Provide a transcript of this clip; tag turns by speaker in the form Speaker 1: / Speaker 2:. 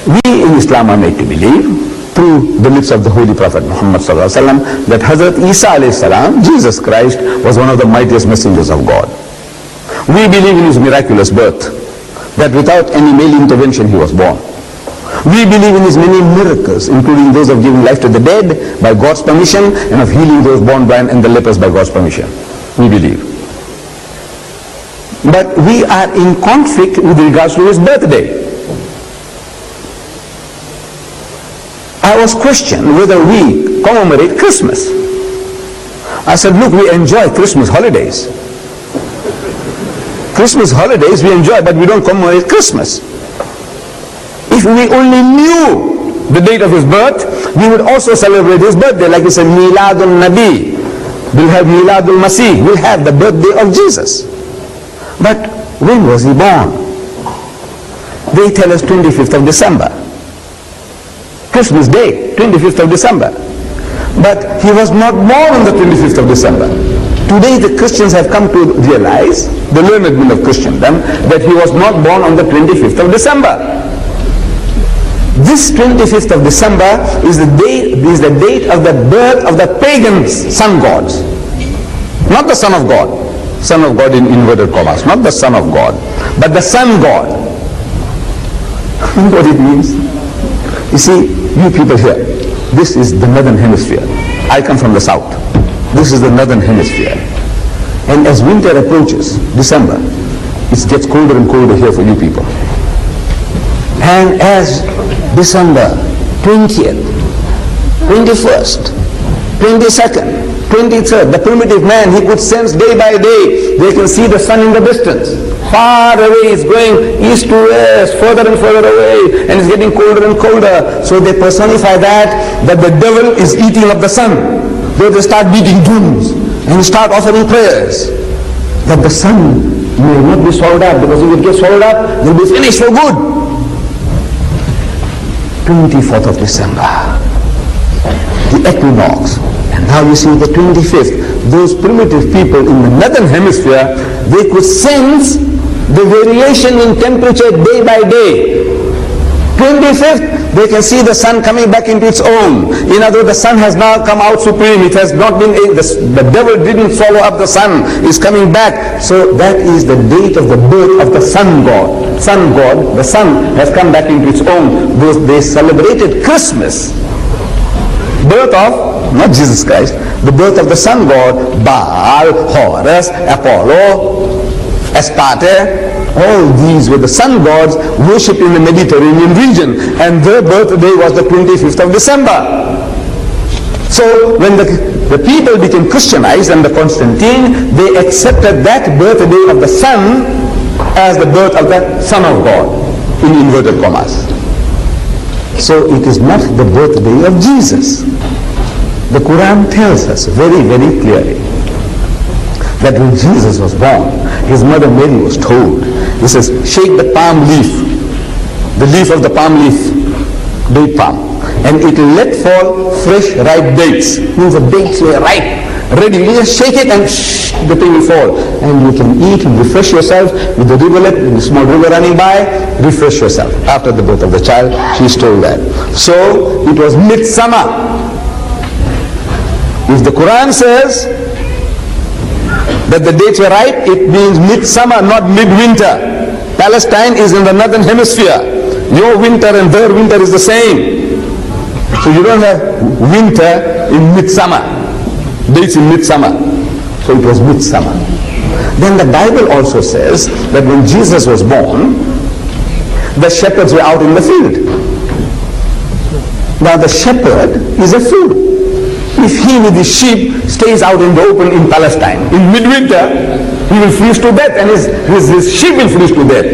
Speaker 1: We in Islam are made to believe through the lips of the Holy Prophet Muhammad sallallahu alaihi wasallam that Hazrat Isa alayhi salam, Jesus Christ, was one of the mightiest messengers of God. We believe in his miraculous birth, that without any male intervention he was born. We believe in his many miracles, including those of giving life to the dead by God's permission and of healing those born blind and the lepers by God's permission. We believe. But we are in conflict with regards to his birthday. I was questioned whether we commemorate Christmas. I said, look, we enjoy Christmas holidays. Christmas holidays we enjoy, but we don't commemorate Christmas. If we only knew the date of his birth, we would also celebrate his birthday, like we say Miladul Nabi. We'll have Miladul Masih. We'll have the birthday of Jesus. But when was he born? They tell us 25th of December. Christmas Day, 25th of December. But he was not born on the 25th of December. Today the Christians have come to realize, the learned men of Christendom, that he was not born on the 25th of December. This 25th of December is the date of the birth of the pagan sun gods. Not the Son of God. Son of God in inverted commas. Not the Son of God, but the Sun God. What it means? You see, you people here, this is the northern hemisphere. I come from the south. This is the northern hemisphere. And as winter approaches, December, it gets colder and colder here for you people. And as December 20th, 21st, 22nd, 23rd, the primitive man, he could sense day by day, they can see the sun in the distance. Far away, it's going east to west, further and further away, and it's getting colder and colder. So they personify that the devil is eating up the sun. They start beating drums and start offering prayers that the sun may not be swallowed up, because if it gets swallowed up, they'll be finished for good. 24th of December, the equinox. And now you see the 25th. Those primitive people in the northern hemisphere, they could sense the variation in temperature day by day. 25th, they can see the sun coming back into its own. In other words, the sun has now come out supreme. It has not been, the devil didn't swallow up the sun. It's coming back. So that is the date of the birth of the sun god. Sun god, the sun has come back into its own. They celebrated Christmas. Birth of, not Jesus Christ, the birth of the sun god, Baal, Horus, Apollo, Astarte. All these were the sun gods worshipped in the Mediterranean region, and their birthday was the 25th of December. So when the people became Christianized under Constantine, they accepted that birthday of the sun as the birth of the Son of God, in inverted commas. So it is not the birthday of Jesus. The Quran tells us very, very clearly that when Jesus was born, his mother Mary was told, he says, shake the palm leaf, the leaf of the palm leaf, date palm, and it will let fall fresh ripe dates. Means the dates were ripe, ready. You just shake it and the thing will fall. And you can eat and refresh yourself with the rivulet, with the small river running by, refresh yourself. After the birth of the child, she is told that. So it was midsummer. If the Quran says that the dates were ripe, it means midsummer, not midwinter. Palestine is in the northern hemisphere. Your winter and their winter is the same. So you don't have winter in midsummer. Dates in midsummer. So it was midsummer. Then the Bible also says that when Jesus was born, the shepherds were out in the field. Now the shepherd is a fool. If he with his sheep stays out in the open in Palestine, in midwinter, he will freeze to death and his sheep will freeze to death.